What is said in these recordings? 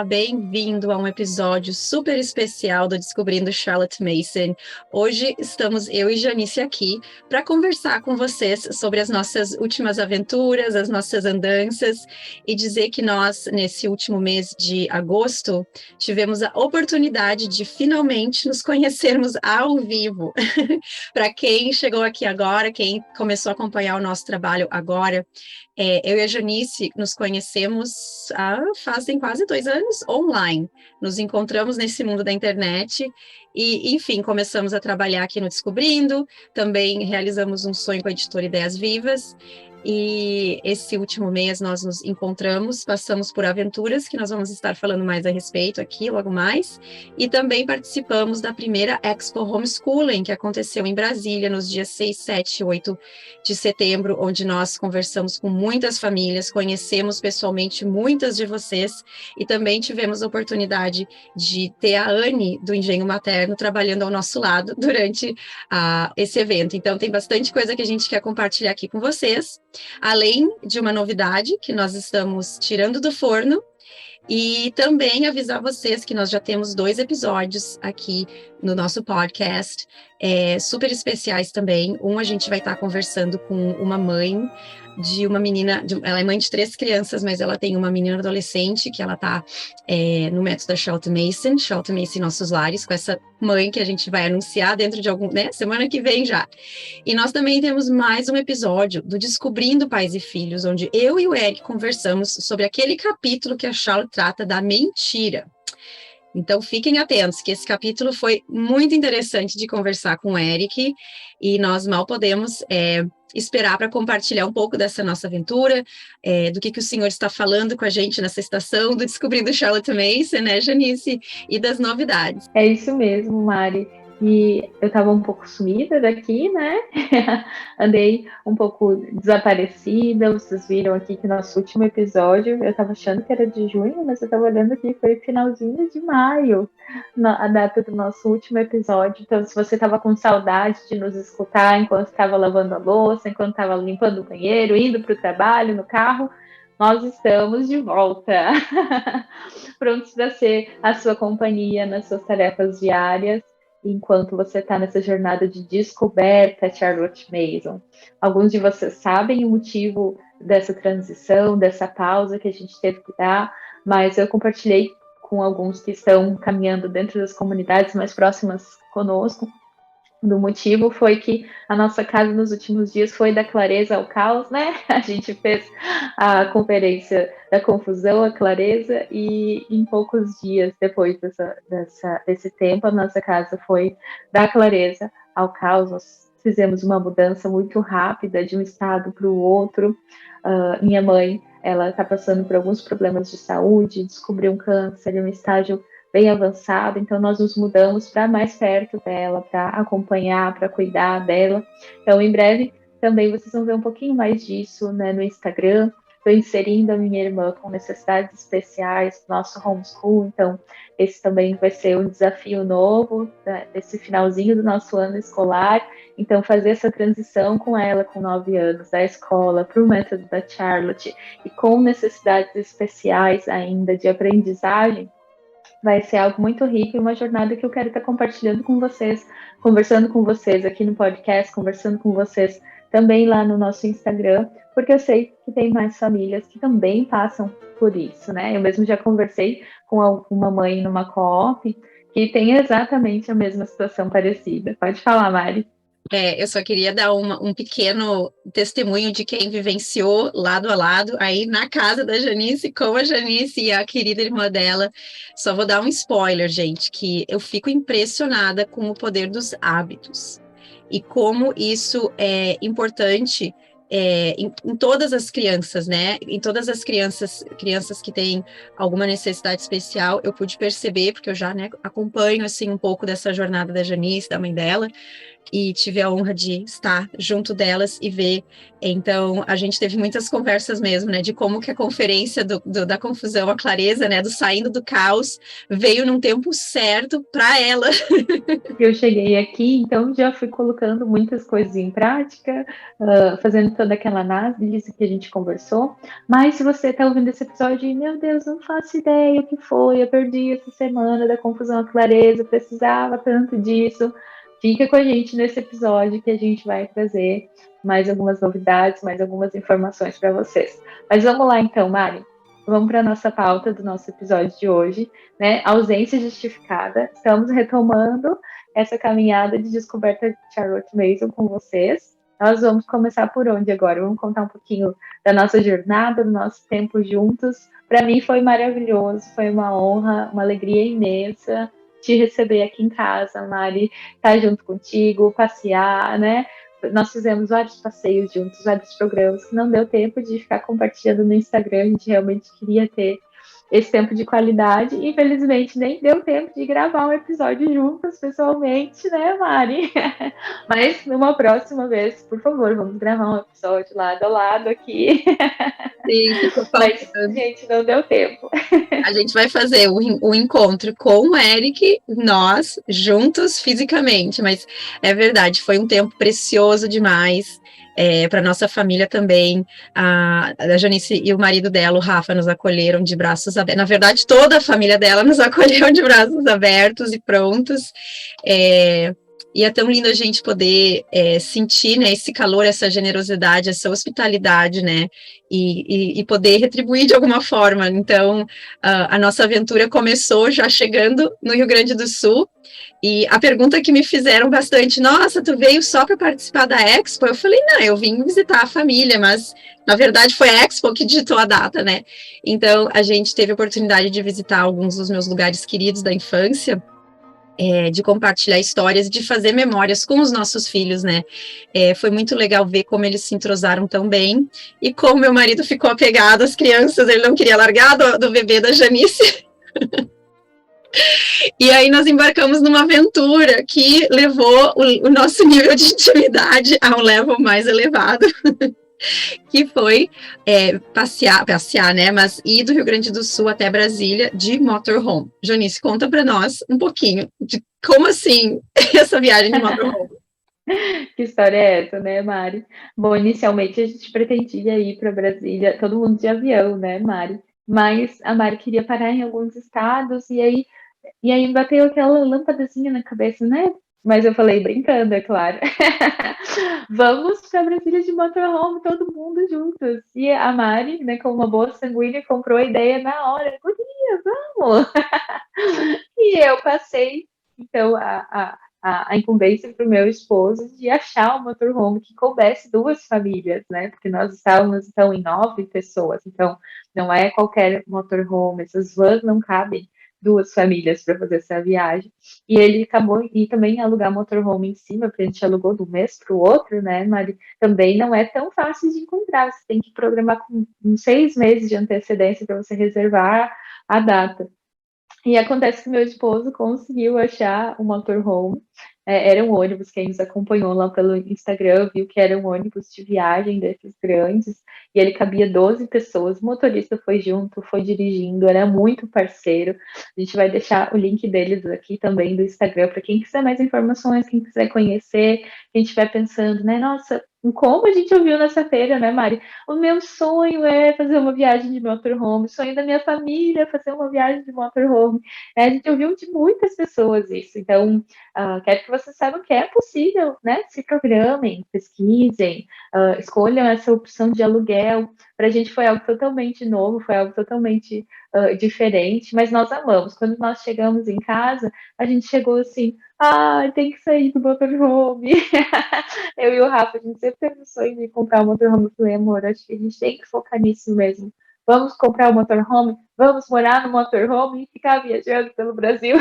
bem-vindo a um episódio super especial do Descobrindo Charlotte Mason. Hoje estamos eu e Janice aqui para conversar com vocês sobre as nossas últimas aventuras, as nossas andanças e dizer que nós, nesse último mês de agosto, tivemos a oportunidade de finalmente nos conhecermos ao vivo. Para quem chegou aqui agora, quem começou a acompanhar o nosso trabalho agora, eu e a Janice nos conhecemos fazem quase 2 anos online. Nos encontramos nesse mundo da internet e, enfim, começamos a trabalhar aqui no Descobrindo. Também realizamos um sonho com a editora Ideias Vivas. E esse último mês nós nos encontramos, passamos por aventuras que nós vamos estar falando mais a respeito aqui logo mais. E também participamos da primeira Expo Homeschooling, que aconteceu em Brasília nos dias 6, 7 e 8 de setembro, onde nós conversamos com muitas famílias, conhecemos pessoalmente muitas de vocês e também tivemos a oportunidade de ter a Anne do Engenho Materno trabalhando ao nosso lado durante esse evento. Então tem bastante coisa que a gente quer compartilhar aqui com vocês, além de uma novidade que nós estamos tirando do forno. E também avisar vocês que nós já temos 2 episódios aqui no nosso podcast, super especiais também. A gente vai estar conversando com uma mãe de uma menina, ela é mãe de 3 crianças, mas ela tem uma menina adolescente que ela está no método da Charlotte Mason Nossos Lares, com essa mãe que a gente vai anunciar dentro de semana que vem já. E nós também temos mais um episódio do Descobrindo Pais e Filhos, onde eu e o Eric conversamos sobre aquele capítulo que a Charlotte trata da mentira. Então, fiquem atentos, que esse capítulo foi muito interessante de conversar com o Eric, e nós mal podemos esperar para compartilhar um pouco dessa nossa aventura, do que o senhor está falando com a gente nessa estação do Descobrindo Charlotte Mason, né, Janice? E das novidades. É isso mesmo, Mari. E eu estava um pouco sumida daqui, né? Andei um pouco desaparecida. Vocês viram aqui que nosso último episódio, eu estava achando que era de junho, mas eu estava olhando aqui, foi finalzinho de maio, a data do nosso último episódio. Então, se você estava com saudade de nos escutar enquanto estava lavando a louça, enquanto estava limpando o banheiro, indo para o trabalho, no carro, nós estamos de volta, prontos para ser a sua companhia nas suas tarefas diárias, enquanto você está nessa jornada de descoberta Charlotte Mason. Alguns de vocês sabem o motivo dessa transição, dessa pausa que a gente teve que dar, mas eu compartilhei com alguns que estão caminhando dentro das comunidades mais próximas conosco. O motivo foi que a nossa casa nos últimos dias foi da clareza ao caos, né? A gente fez a conferência da confusão à clareza e em poucos dias depois desse tempo, a nossa casa foi da clareza ao caos. Nós fizemos uma mudança muito rápida de um estado para o outro. Minha mãe, ela está passando por alguns problemas de saúde, descobriu um câncer em um estágio bem avançado, então nós nos mudamos para mais perto dela, para acompanhar, para cuidar dela. Então, em breve, também vocês vão ver um pouquinho mais disso, né, no Instagram. Estou inserindo a minha irmã com necessidades especiais, nosso homeschool, então esse também vai ser um desafio novo, né, desse finalzinho do nosso ano escolar. Então, fazer essa transição com ela, com 9 anos, da escola para o método da Charlotte, e com necessidades especiais ainda de aprendizagem, vai ser algo muito rico e uma jornada que eu quero estar compartilhando com vocês, conversando com vocês aqui no podcast, conversando com vocês também lá no nosso Instagram, porque eu sei que tem mais famílias que também passam por isso, né? Eu mesmo já conversei com uma mãe numa co-op que tem exatamente a mesma situação parecida. Pode falar, Mari. Eu só queria dar um pequeno testemunho de quem vivenciou lado a lado, aí na casa da Janice, com a Janice e a querida irmã dela. Só vou dar um spoiler, gente, que eu fico impressionada com o poder dos hábitos e como isso é importante em todas as crianças, né? Em todas as crianças que têm alguma necessidade especial, eu pude perceber, porque eu já, né, acompanho assim um pouco dessa jornada da Janice, da mãe dela, e tive a honra de estar junto delas e ver. Então, a gente teve muitas conversas mesmo, né, de como que a conferência da confusão, a clareza, né, do saindo do caos, veio num tempo certo para ela. Eu cheguei aqui, então já fui colocando muitas coisas em prática, fazendo toda aquela análise que a gente conversou, mas se você está ouvindo esse episódio e, meu Deus, não faço ideia o que foi, eu perdi essa semana da confusão à clareza, precisava tanto disso, fica com a gente nesse episódio que a gente vai trazer mais algumas novidades, mais algumas informações para vocês. Mas vamos lá então, Mari. Vamos para a nossa pauta do nosso episódio de hoje, né? Ausência justificada. Estamos retomando essa caminhada de descoberta de Charlotte Mason com vocês. Nós vamos começar por onde agora? Vamos contar um pouquinho da nossa jornada, do nosso tempo juntos. Para mim foi maravilhoso, foi uma honra, uma alegria imensa te receber aqui em casa, Mari, estar junto contigo, passear, né? Nós fizemos vários passeios juntos, vários programas que não deu tempo de ficar compartilhando no Instagram, a gente realmente queria ter esse tempo de qualidade. Infelizmente, nem deu tempo de gravar um episódio juntas, pessoalmente, né, Mari? Mas numa próxima vez, por favor, vamos gravar um episódio lado a lado aqui. Sim, ficou Mas, faltando. gente, não deu tempo. A gente vai fazer o encontro com o Eric, nós, juntos fisicamente, mas é verdade, foi um tempo precioso demais. Para nossa família também, a Janice e o marido dela, o Rafa, nos acolheram de braços abertos. Na verdade, toda a família dela nos acolheu de braços abertos e prontos. E é tão lindo a gente poder sentir, né, esse calor, essa generosidade, essa hospitalidade, né, e poder retribuir de alguma forma. Então, a nossa aventura começou já chegando no Rio Grande do Sul. E a pergunta que me fizeram bastante, nossa, tu veio só para participar da Expo? Eu falei, não, eu vim visitar a família, mas na verdade foi a Expo que digitou a data, né? Então, a gente teve a oportunidade de visitar alguns dos meus lugares queridos da infância, de compartilhar histórias, de fazer memórias com os nossos filhos, né? Foi muito legal ver como eles se entrosaram tão bem, e como meu marido ficou apegado às crianças, ele não queria largar do bebê da Janice. E aí nós embarcamos numa aventura que levou o nosso nível de intimidade a um level mais elevado, que foi passear, né? Mas ir do Rio Grande do Sul até Brasília de motorhome. Janice, conta para nós um pouquinho de como assim essa viagem de motorhome. Que história é essa, né, Mari? Bom, inicialmente a gente pretendia ir para Brasília, todo mundo de avião, né, Mari? Mas a Mari queria parar em alguns estados e aí bateu aquela lâmpadazinha na cabeça, né? Mas eu falei brincando, é claro. Vamos para Brasília de motorhome, todo mundo juntos. E a Mari, né, como uma boa sanguínea, comprou a ideia na hora. Guria, vamos! E eu passei, então, a incumbência para o meu esposo de achar um motorhome que coubesse duas famílias, né? Porque nós estávamos, então, em 9 pessoas. Então, não é qualquer motorhome, essas vans não cabem duas famílias para fazer essa viagem. E ele acabou e também alugar motorhome em cima, porque a gente alugou de um mês para o outro, né, Mari? Também não é tão fácil de encontrar. Você tem que programar com 6 meses de antecedência para você reservar a data. E acontece que meu esposo conseguiu achar um motorhome. Era um ônibus, quem nos acompanhou lá pelo Instagram viu que era um ônibus de viagem desses grandes, e ele cabia 12 pessoas, o motorista foi junto, foi dirigindo, era muito parceiro. A gente vai deixar o link deles aqui também do Instagram, para quem quiser mais informações, quem quiser conhecer, quem estiver pensando, né, nossa, como a gente ouviu nessa feira, né, Mari? O meu sonho é fazer uma viagem de motorhome, o sonho da minha família é fazer uma viagem de motorhome. A gente ouviu de muitas pessoas isso, então quero que vocês saibam que é possível, né? Se programem, pesquisem, escolham essa opção de aluguel. Para a gente foi algo totalmente novo, foi algo totalmente diferente, mas nós amamos. Quando nós chegamos em casa, a gente chegou assim, tem que sair do motorhome. Eu e o Rafa, a gente sempre teve o sonho de comprar um motorhome. Eu falei, amor, acho que a gente tem que focar nisso mesmo. Vamos comprar um motorhome, vamos morar no motorhome e ficar viajando pelo Brasil.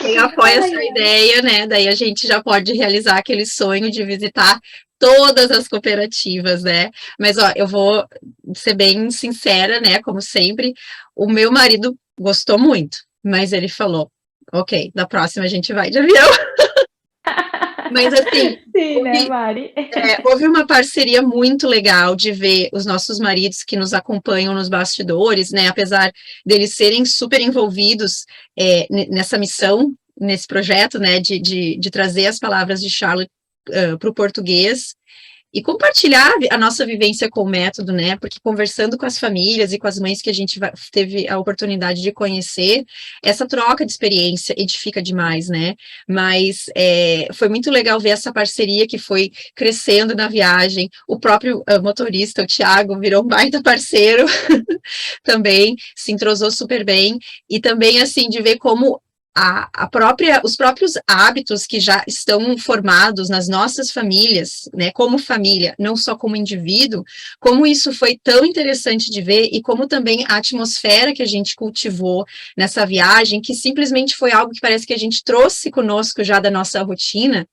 Quem apoia essa ideia, né? Daí a gente já pode realizar aquele sonho de visitar todas as cooperativas, né? Mas, ó, eu vou ser bem sincera, né? Como sempre, o meu marido gostou muito, mas ele falou, ok, da próxima a gente vai de avião. Mas, assim, sim, né, Mari? houve uma parceria muito legal de ver os nossos maridos que nos acompanham nos bastidores, né? Apesar deles serem super envolvidos nessa missão, nesse projeto, né? De trazer as palavras de Charlotte para o português. e compartilhar a nossa vivência com o método, né? Porque conversando com as famílias e com as mães que a gente teve a oportunidade de conhecer, essa troca de experiência edifica demais, né? Mas foi muito legal ver essa parceria que foi crescendo na viagem. O próprio motorista, o Thiago, virou um baita parceiro também, se entrosou super bem. E também, assim, de ver como os próprios hábitos que já estão formados nas nossas famílias, né, como família, não só como indivíduo, como isso foi tão interessante de ver e como também a atmosfera que a gente cultivou nessa viagem, que simplesmente foi algo que parece que a gente trouxe conosco já da nossa rotina,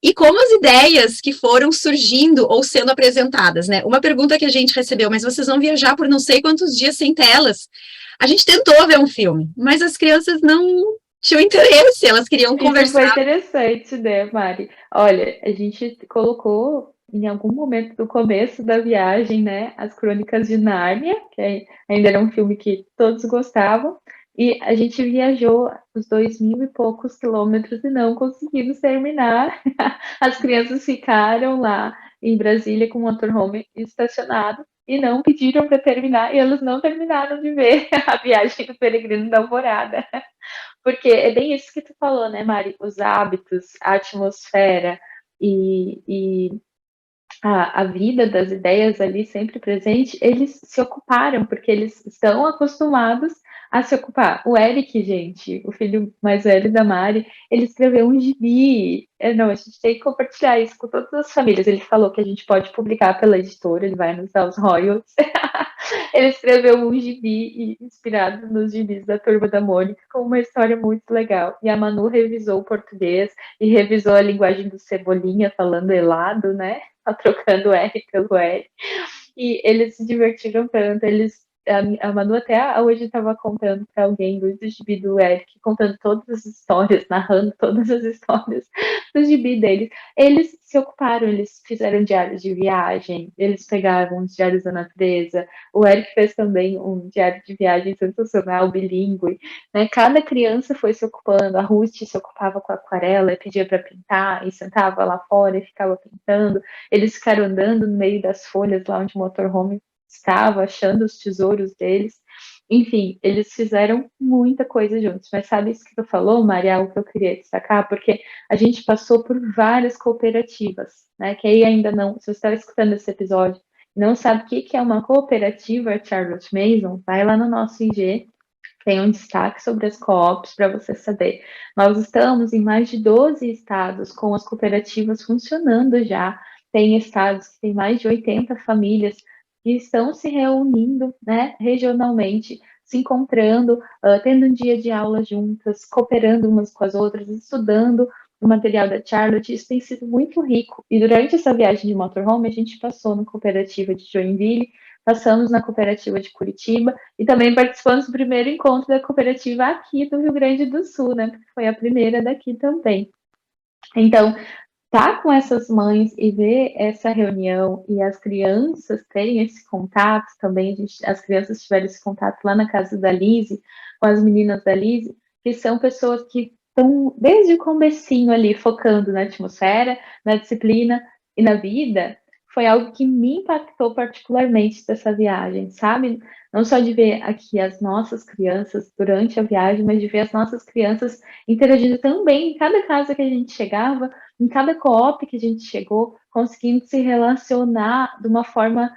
e como as ideias que foram surgindo ou sendo apresentadas, né? Uma pergunta que a gente recebeu, mas vocês vão viajar por não sei quantos dias sem telas? A gente tentou ver um filme, mas as crianças não tinham interesse, elas queriam Isso foi conversar. interessante, né, Mari? Olha, a gente colocou em algum momento do começo da viagem, né, as Crônicas de Nárnia, que ainda era um filme que todos gostavam, e a gente viajou os 2.000 e poucos quilômetros e não conseguimos terminar. As crianças ficaram lá em Brasília com o motorhome estacionado e não pediram para terminar, e elas não terminaram de ver a viagem do Peregrino da Alvorada. Porque é bem isso que tu falou, né, Mari? Os hábitos, a atmosfera e a vida das ideias ali sempre presente, eles se ocuparam, porque eles estão acostumados a se ocupar. O Eric, gente, o filho mais velho da Mari, ele escreveu um gibi. Não, a gente tem que compartilhar isso com todas as famílias. Ele falou que a gente pode publicar pela editora, ele vai nos dar os royalties. Ele escreveu um gibi inspirado nos gibis da Turma da Mônica, com uma história muito legal. E a Manu revisou o português e revisou a linguagem do Cebolinha, falando helado, né? Trocando o R pelo R. E eles se divertiram tanto, a Manu até hoje estava contando para alguém do gibi do Eric, contando todas as histórias, narrando todas as histórias do gibi deles. Eles se ocuparam, eles fizeram diários de viagem, eles pegavam os diários da natureza. O Eric fez também um diário de viagem sensacional, bilíngue. Né? Cada criança foi se ocupando. A Ruth se ocupava com a aquarela, pedia para pintar, e sentava lá fora e ficava pintando. Eles ficaram andando no meio das folhas lá onde o motorhome estava, achando os tesouros deles. Enfim, eles fizeram muita coisa juntos. Mas sabe isso que tu falou, Maria, o que eu queria destacar? Porque a gente passou por várias cooperativas, né? Que aí ainda não, se você está escutando esse episódio e não sabe o que é uma cooperativa Charlotte Mason, vai lá no nosso IG, tem um destaque sobre as co-ops para você saber. Nós estamos em mais de 12 estados com as cooperativas funcionando já. Tem estados que têm mais de 80 famílias que estão se reunindo, né, regionalmente, se encontrando, tendo um dia de aula juntas, cooperando umas com as outras, estudando o material da Charlotte. Isso tem sido muito rico. E durante essa viagem de motorhome, a gente passou na cooperativa de Joinville, passamos na cooperativa de Curitiba e também participamos do primeiro encontro da cooperativa aqui do Rio Grande do Sul, né? Porque foi a primeira daqui também. Então, tá com essas mães e ver essa reunião e as crianças terem esse contato também, as crianças tiveram esse contato lá na casa da Lise, com as meninas da Lise, que são pessoas que estão desde o comecinho ali focando na atmosfera, na disciplina e na vida, foi algo que me impactou particularmente dessa viagem, sabe? Não só de ver aqui as nossas crianças durante a viagem, mas de ver as nossas crianças interagindo também em cada casa que a gente chegava, em cada co-op que a gente chegou, conseguindo se relacionar de uma forma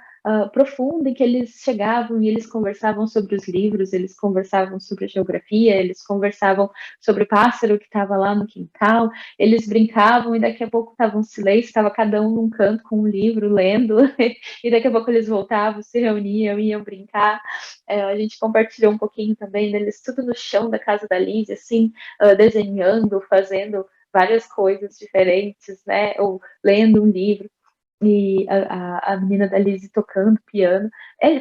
profunda, em que eles chegavam e eles conversavam sobre os livros, eles conversavam sobre a geografia, eles conversavam sobre o pássaro que estava lá no quintal, eles brincavam e daqui a pouco estava um silêncio, estava cada um num canto com um livro, lendo, e daqui a pouco eles voltavam, se reuniam, iam brincar. A gente compartilhou um pouquinho também deles, tudo no chão da casa da Liz, assim, desenhando, fazendo várias coisas diferentes, né? Ou lendo um livro e a menina da Lizzie tocando piano.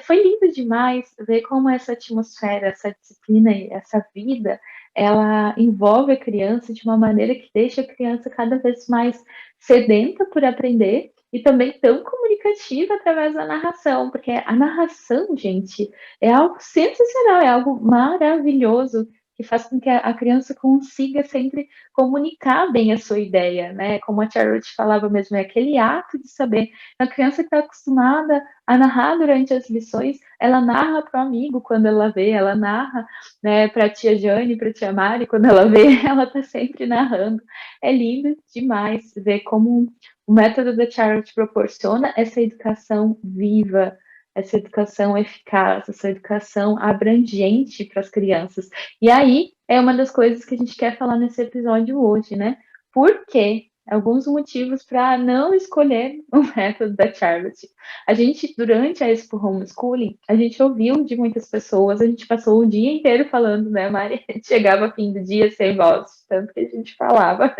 Foi lindo demais ver como essa atmosfera, essa disciplina e essa vida, ela envolve a criança de uma maneira que deixa a criança cada vez mais sedenta por aprender e também tão comunicativa através da narração, porque a narração, gente, é algo sensacional, é algo maravilhoso que faz com que a criança consiga sempre comunicar bem a sua ideia, né? Como a Charlotte falava mesmo, é aquele ato de saber. A criança que está acostumada a narrar durante as lições, ela narra para o amigo quando ela vê, ela narra, né, para a tia Jane, para a tia Mari, quando ela vê, ela está sempre narrando. É lindo demais ver como o método da Charlotte proporciona essa educação viva, essa educação eficaz, essa educação abrangente para as crianças. E aí é uma das coisas que a gente quer falar nesse episódio hoje, né? Por quê? Alguns motivos para não escolher o método da Charlotte. A gente, durante a Expo Homeschooling, a gente ouviu de muitas pessoas, a gente passou o dia inteiro falando, né, Mari? Chegava ao fim do dia sem voz, tanto que a gente falava.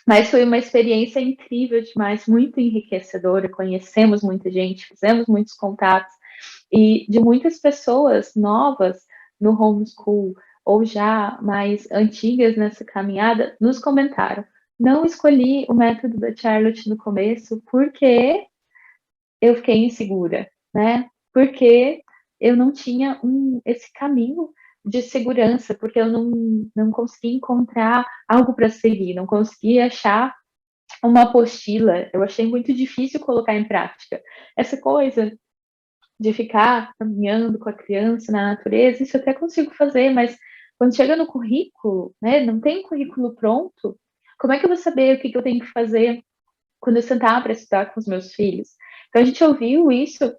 Mas foi uma experiência incrível demais, muito enriquecedora. Conhecemos muita gente, fizemos muitos contatos, e de muitas pessoas novas no homeschool, ou já mais antigas nessa caminhada, nos comentaram. Não escolhi o método da Charlotte no começo porque eu fiquei insegura, né? Porque eu não tinha esse caminho de segurança, porque eu não consegui encontrar algo para seguir, não consegui achar uma apostila, eu achei muito difícil colocar em prática. Essa coisa de ficar caminhando com a criança na natureza, isso eu até consigo fazer, mas quando chega no currículo, né, não tem um currículo pronto, como é que eu vou saber o que eu tenho que fazer quando eu sentar para estudar com os meus filhos? Então a gente ouviu isso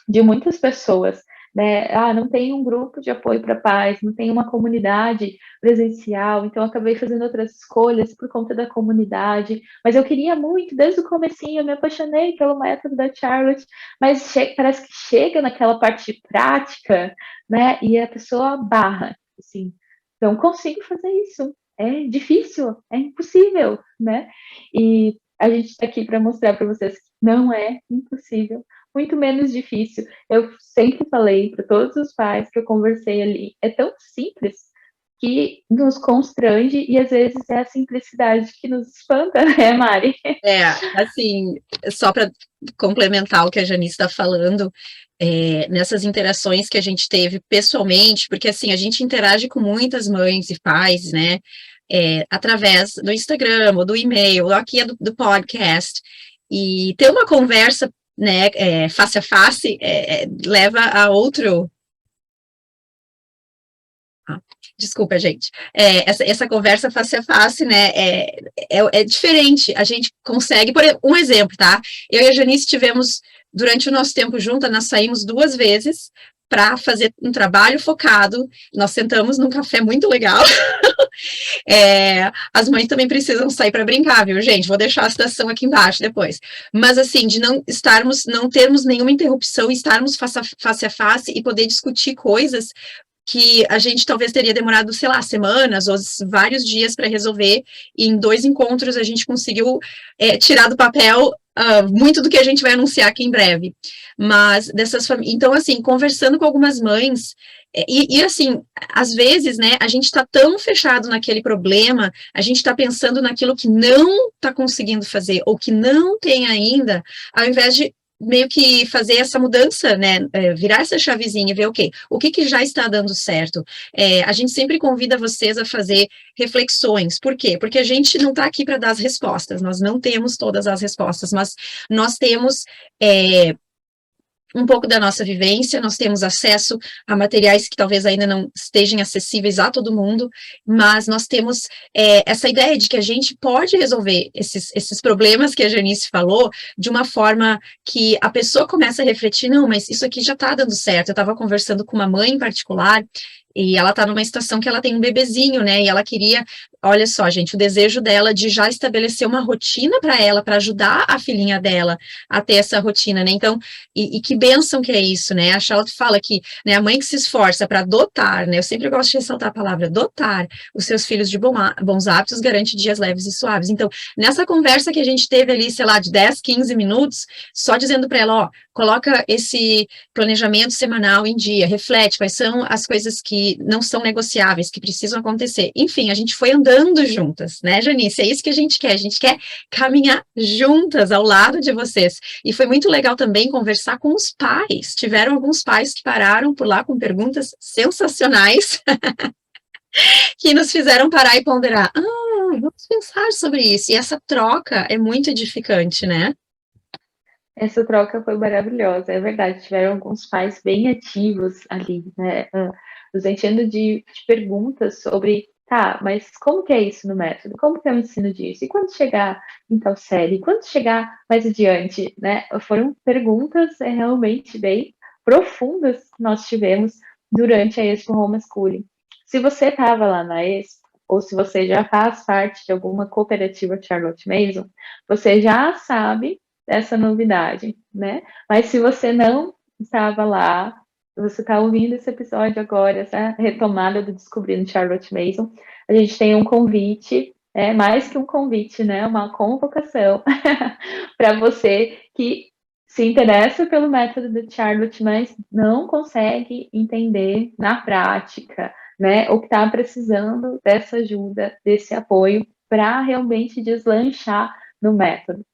de muitas pessoas, né? Ah, não tem um grupo de apoio para pais, não tem uma comunidade presencial, então eu acabei fazendo outras escolhas por conta da comunidade, mas eu queria muito, desde o comecinho, eu me apaixonei pelo método da Charlotte, mas parece que chega naquela parte prática, né? E a pessoa barra, assim, não consigo fazer isso, é difícil, é impossível, né? E a gente está aqui para mostrar para vocês que não é impossível, muito menos difícil. Eu sempre falei para todos os pais que eu conversei ali, é tão simples que nos constrange e às vezes é a simplicidade que nos espanta, né, Mari? Assim, só para complementar o que a Janice está falando, nessas interações que a gente teve pessoalmente, porque assim, a gente interage com muitas mães e pais, né, através do Instagram, ou do e-mail, ou aqui do podcast, e ter uma conversa, né, face a face, leva a outro... Desculpa, gente. Essa conversa face a face, né? É diferente. A gente consegue, por um exemplo, tá? Eu e a Janice tivemos, durante o nosso tempo junto, nós saímos 2 vezes para fazer um trabalho focado. Nós sentamos num café muito legal. As mães também precisam sair para brincar, viu, gente? Vou deixar a citação aqui embaixo depois. Mas, assim, de não termos nenhuma interrupção, estarmos face a face e poder discutir coisas que a gente talvez teria demorado, sei lá, semanas ou vários dias para resolver, e em 2 encontros a gente conseguiu tirar do papel muito do que a gente vai anunciar aqui em breve. Mas dessas famílias, então, assim, conversando com algumas mães, assim, às vezes, né, a gente está tão fechado naquele problema, a gente está pensando naquilo que não está conseguindo fazer, ou que não tem ainda, ao invés de meio que fazer essa mudança, né, virar essa chavezinha e ver o que já está dando certo. A gente sempre convida vocês a fazer reflexões. Por quê? Porque a gente não está aqui para dar as respostas, nós não temos todas as respostas, mas nós temos um pouco da nossa vivência, nós temos acesso a materiais que talvez ainda não estejam acessíveis a todo mundo, mas nós temos essa ideia de que a gente pode resolver esses problemas que a Janice falou de uma forma que a pessoa começa a refletir, não, mas isso aqui já está dando certo. Eu estava conversando com uma mãe em particular, e ela está numa situação que ela tem um bebezinho, né, e ela queria, olha só, gente, o desejo dela de já estabelecer uma rotina para ela, para ajudar a filhinha dela a ter essa rotina, né, então, e que bênção que é isso, né, a Charlotte fala que, né, a mãe que se esforça para dotar, né, eu sempre gosto de ressaltar a palavra dotar os seus filhos de bons hábitos, garante dias leves e suaves. Então, nessa conversa que a gente teve ali, sei lá, de 10, 15 minutos, só dizendo para ela, ó, coloca esse planejamento semanal em dia, reflete quais são as coisas que não são negociáveis, que precisam acontecer. Enfim, a gente foi andando juntas, né, Janice? É isso que a gente quer caminhar juntas ao lado de vocês. E foi muito legal também conversar com os pais. Tiveram alguns pais que pararam por lá com perguntas sensacionais. que nos fizeram parar e ponderar. Vamos pensar sobre isso. E essa troca é muito edificante, né? Essa troca foi maravilhosa, é verdade. Tiveram alguns pais bem ativos ali, né? Nos enchendo de perguntas sobre, tá, mas como que é isso no método? Como que é o ensino disso? E quando chegar em tal série? Quando chegar mais adiante, né? Foram perguntas realmente bem profundas que nós tivemos durante a Expo Homeschooling. Se você estava lá na Expo, ou se você já faz parte de alguma cooperativa Charlotte Mason, você já sabe dessa novidade, né? Mas se você não estava lá, você está ouvindo esse episódio agora, essa retomada do Descobrindo Charlotte Mason, a gente tem um convite, mais que um convite, né? Uma convocação para você que se interessa pelo método de Charlotte, mas não consegue entender na prática, né? Ou que está precisando dessa ajuda, desse apoio para realmente deslanchar no método.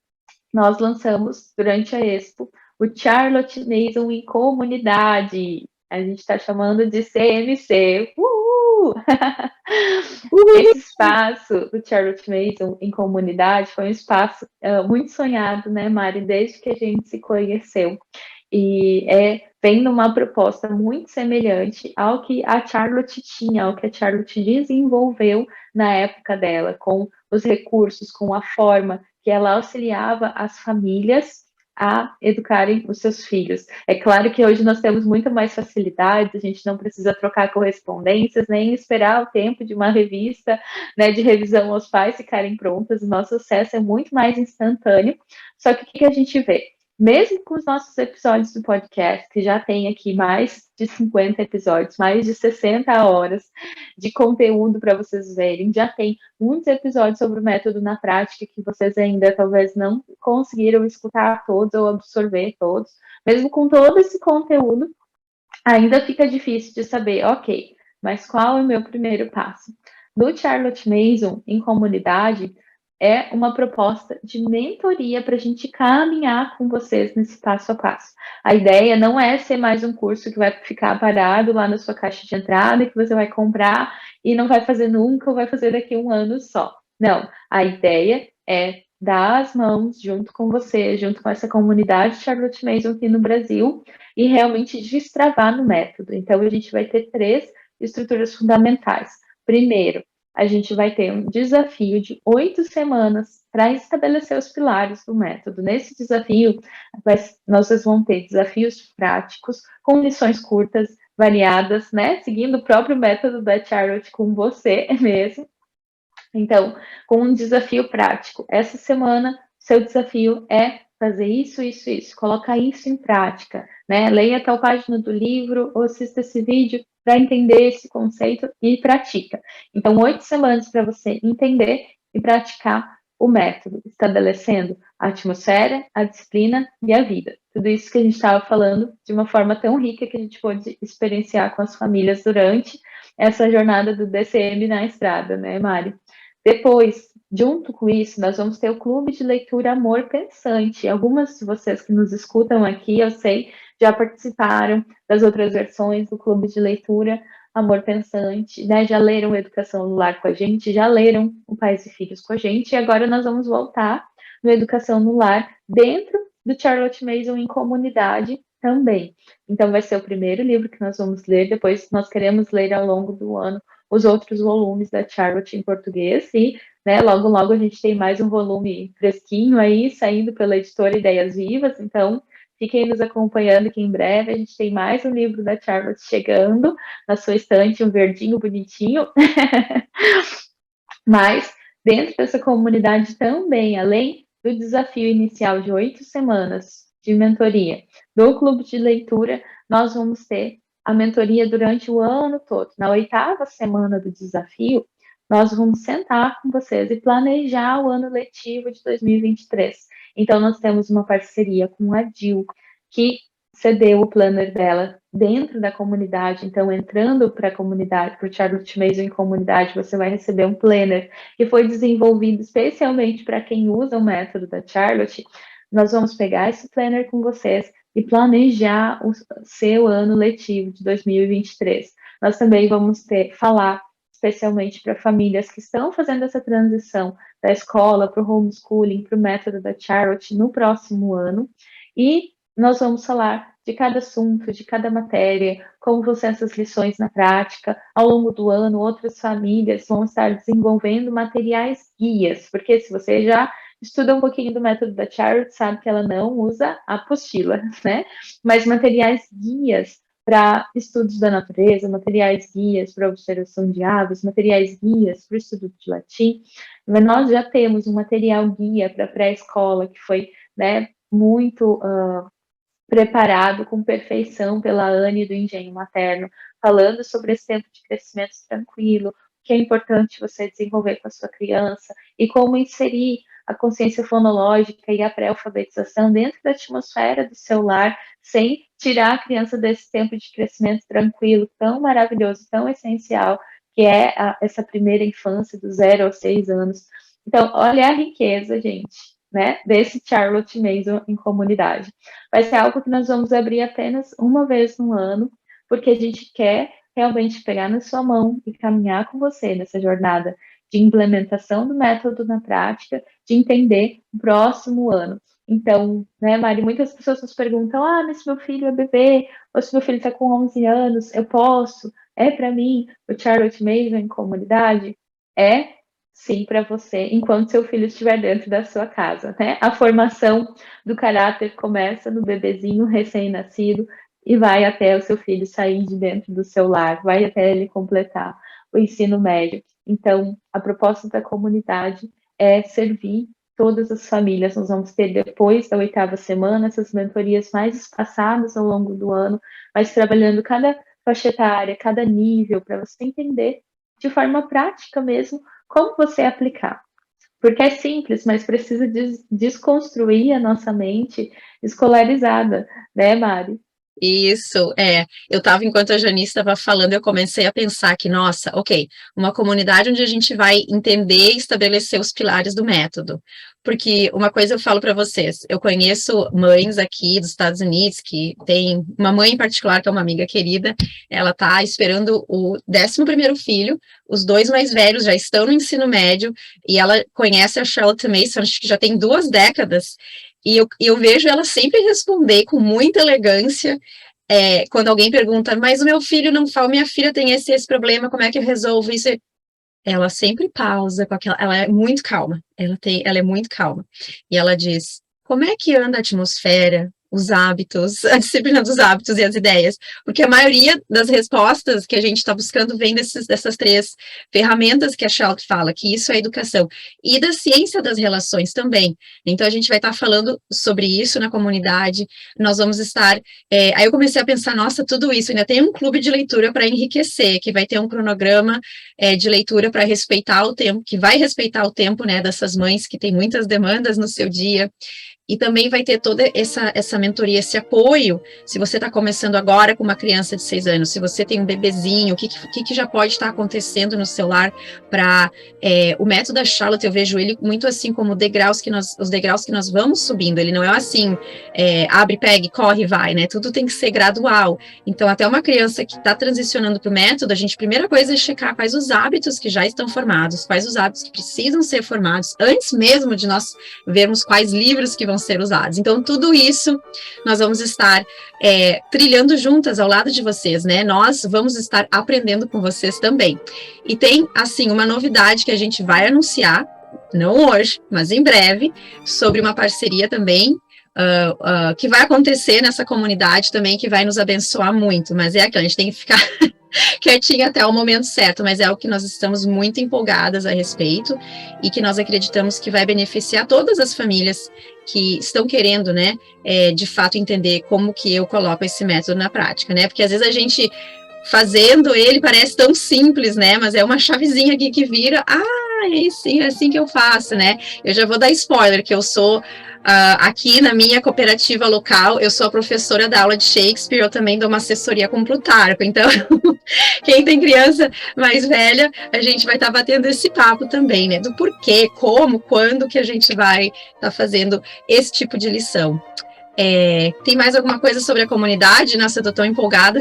Nós lançamos durante a Expo o Charlotte Mason em Comunidade. A gente está chamando de CMC. Uhul! Esse espaço do Charlotte Mason em comunidade foi um espaço muito sonhado, né, Mari, desde que a gente se conheceu. E vem numa proposta muito semelhante ao que a Charlotte tinha, ao que a Charlotte desenvolveu na época dela, com os recursos, com a forma que ela auxiliava as famílias a educarem os seus filhos. É claro que hoje nós temos muito mais facilidades, a gente não precisa trocar correspondências, nem esperar o tempo de uma revista, né, de revisão aos pais ficarem prontas, o nosso acesso é muito mais instantâneo. Só que o que a gente vê? Mesmo com os nossos episódios do podcast, que já tem aqui mais de 50 episódios, mais de 60 horas de conteúdo para vocês verem, já tem muitos episódios sobre o método na prática que vocês ainda talvez não conseguiram escutar todos ou absorver todos. Mesmo com todo esse conteúdo, ainda fica difícil de saber, ok, mas qual é o meu primeiro passo? No Charlotte Mason, em comunidade, é uma proposta de mentoria para a gente caminhar com vocês nesse passo a passo. A ideia não é ser mais um curso que vai ficar parado lá na sua caixa de entrada, que você vai comprar e não vai fazer nunca, ou vai fazer daqui a um ano só. Não, a ideia é dar as mãos junto com você, junto com essa comunidade Charlotte Mason aqui no Brasil, e realmente destravar no método. Então, a gente vai ter 3 estruturas fundamentais. Primeiro, a gente vai ter um desafio de 8 semanas para estabelecer os pilares do método. Nesse desafio, nós vamos ter desafios práticos, com lições curtas, variadas, né? Seguindo o próprio método da Charlotte com você mesmo. Então, com um desafio prático. Essa semana, seu desafio é fazer isso, isso, isso. Colocar isso em prática, né? Leia tal página do livro ou assista esse vídeo para entender esse conceito e pratica. Então, 8 semanas para você entender e praticar o método, estabelecendo a atmosfera, a disciplina e a vida. Tudo isso que a gente estava falando de uma forma tão rica que a gente pôde experienciar com as famílias durante essa jornada do DCM na estrada, né, Mari? Depois, junto com isso, nós vamos ter o Clube de Leitura Amor Pensante. Algumas de vocês que nos escutam aqui, eu sei, já participaram das outras versões do Clube de Leitura Amor Pensante, né? Já leram Educação no Lar com a gente, já leram o Pais e Filhos com a gente, e agora nós vamos voltar no Educação no Lar dentro do Charlotte Mason em comunidade também. Então, vai ser o primeiro livro que nós vamos ler, depois nós queremos ler ao longo do ano os outros volumes da Charlotte em português e, né, logo logo a gente tem mais um volume fresquinho aí, saindo pela editora Ideias Vivas, então fiquem nos acompanhando que em breve a gente tem mais um livro da Charlotte chegando na sua estante, um verdinho bonitinho. Mas dentro dessa comunidade também, além do desafio inicial de 8 semanas de mentoria do clube de leitura, nós vamos ter a mentoria durante o ano todo. Na 8ª semana do desafio, nós vamos sentar com vocês e planejar o ano letivo de 2023. Então, nós temos uma parceria com a DIL, que cedeu o planner dela dentro da comunidade. Então, entrando para a comunidade, para o Charlotte Mason em comunidade, você vai receber um planner que foi desenvolvido especialmente para quem usa o método da Charlotte. Nós vamos pegar esse planner com vocês e planejar o seu ano letivo de 2023. Nós também vamos falar especialmente para famílias que estão fazendo essa transição da escola para o homeschooling, para o método da Charlotte no próximo ano. E nós vamos falar de cada assunto, de cada matéria, como vão ser essas lições na prática. Ao longo do ano, outras famílias vão estar desenvolvendo materiais guias, porque se você já estuda um pouquinho do método da Charlotte, sabe que ela não usa apostila, né? Mas materiais guias para estudos da natureza, materiais guias para observação de aves, materiais guias para o estudo de latim. Mas nós já temos um material guia para pré-escola que foi, né, muito preparado com perfeição pela Anne do Engenho Materno, falando sobre esse tempo de crescimento tranquilo, o que é importante você desenvolver com a sua criança e como inserir a consciência fonológica e a pré-alfabetização dentro da atmosfera do seu lar, sem tirar a criança desse tempo de crescimento tranquilo, tão maravilhoso, tão essencial, que é essa primeira infância, do 0 aos 6 anos. Então, olha a riqueza, gente, né, desse Charlotte Mason em comunidade. Vai ser algo que nós vamos abrir apenas uma vez no ano, porque a gente quer realmente pegar na sua mão e caminhar com você nessa jornada de implementação do método na prática, de entender o próximo ano. Então, né, Mari, muitas pessoas nos perguntam, mas se meu filho é bebê, ou se meu filho está com 11 anos, eu posso? É para mim o Charlotte Mason em comunidade? É sim para você, enquanto seu filho estiver dentro da sua casa, né? A formação do caráter começa no bebezinho recém-nascido e vai até o seu filho sair de dentro do seu lar, vai até ele completar o ensino médio. Então, a proposta da comunidade é servir todas as famílias. Nós vamos ter, depois da 8ª semana, essas mentorias mais espaçadas ao longo do ano, mas trabalhando cada faixa etária, cada nível, para você entender de forma prática mesmo como você aplicar. Porque é simples, mas precisa desconstruir a nossa mente escolarizada, né, Mari? Isso, eu estava, enquanto a Janice estava falando, eu comecei a pensar que, nossa, ok, uma comunidade onde a gente vai entender e estabelecer os pilares do método. Porque uma coisa eu falo para vocês, eu conheço mães aqui dos Estados Unidos, que tem uma mãe em particular, que é uma amiga querida, ela está esperando o 11º filho, os 2 mais velhos já estão no ensino médio, e ela conhece a Charlotte Mason, acho que já tem 2 décadas, e eu vejo ela sempre responder com muita elegância, quando alguém pergunta, mas o meu filho não fala, minha filha tem esse problema, como é que eu resolvo isso? Ela sempre pausa com aquela, ela é muito calma, ela é muito calma, e ela diz, como é que anda a atmosfera, os hábitos, a disciplina dos hábitos e as ideias, porque a maioria das respostas que a gente está buscando vem dessas 3 ferramentas que a Charlotte fala, que isso é educação, e da ciência das relações também. Então a gente vai estar falando sobre isso na comunidade, nós vamos estar, aí eu comecei a pensar, nossa, tudo isso, ainda tem um clube de leitura para enriquecer, que vai ter um cronograma de leitura para respeitar o tempo, que vai respeitar o tempo, né, dessas mães que têm muitas demandas no seu dia, e também vai ter toda essa mentoria, esse apoio, se você está começando agora com uma criança de 6 anos, se você tem um bebezinho, o que já pode estar acontecendo no seu lar para o método da Charlotte, eu vejo ele muito assim como os degraus que nós vamos subindo, ele não é assim, abre, pegue, corre, vai, né, tudo tem que ser gradual, então até uma criança que está transicionando para o método, a gente, primeira coisa é checar quais os hábitos que já estão formados, quais os hábitos que precisam ser formados, antes mesmo de nós vermos quais livros que vão ser usados. Então, tudo isso nós vamos estar trilhando juntas ao lado de vocês, né? Nós vamos estar aprendendo com vocês também. E tem, assim, uma novidade que a gente vai anunciar, não hoje, mas em breve, sobre uma parceria também, que vai acontecer nessa comunidade também, que vai nos abençoar muito, mas é aquilo, a gente tem que ficar quietinha até o momento certo, mas é algo que nós estamos muito empolgadas a respeito e que nós acreditamos que vai beneficiar todas as famílias que estão querendo, né, de fato entender como que eu coloco esse método na prática, né, porque às vezes a gente fazendo ele parece tão simples, né, mas é uma chavezinha aqui que vira, é assim que eu faço, né, eu já vou dar spoiler, que eu sou aqui na minha cooperativa local, eu sou a professora da aula de Shakespeare, eu também dou uma assessoria com Plutarco, então, quem tem criança mais velha, a gente vai estar batendo esse papo também, né, do porquê, como, quando que a gente vai estar fazendo esse tipo de lição. Tem mais alguma coisa sobre a comunidade? Nossa, eu tô tão empolgada.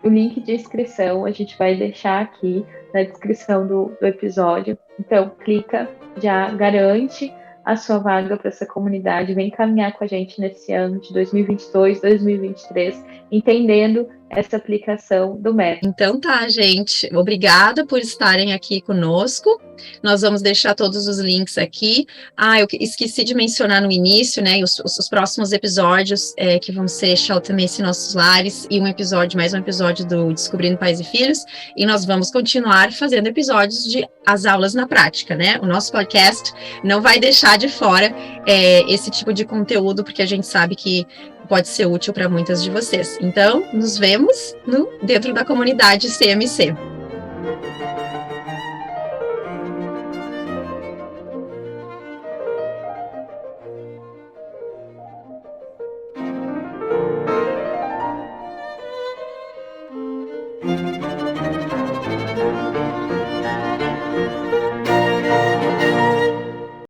O link de inscrição a gente vai deixar aqui na descrição do episódio. Então, clica, já garante a sua vaga para essa comunidade, vem caminhar com a gente nesse ano de 2022, 2023, entendendo essa aplicação do método. Então tá, gente. Obrigada por estarem aqui conosco. Nós vamos deixar todos os links aqui. Eu esqueci de mencionar no início, né? Os próximos episódios que vão ser Chaltamacy Nossos Lares e mais um episódio do Descobrindo Pais e Filhos. E nós vamos continuar fazendo episódios de as aulas na prática, né? O nosso podcast não vai deixar de fora esse tipo de conteúdo, porque a gente sabe que pode ser útil para muitas de vocês. Então, nos vemos dentro da comunidade CMC.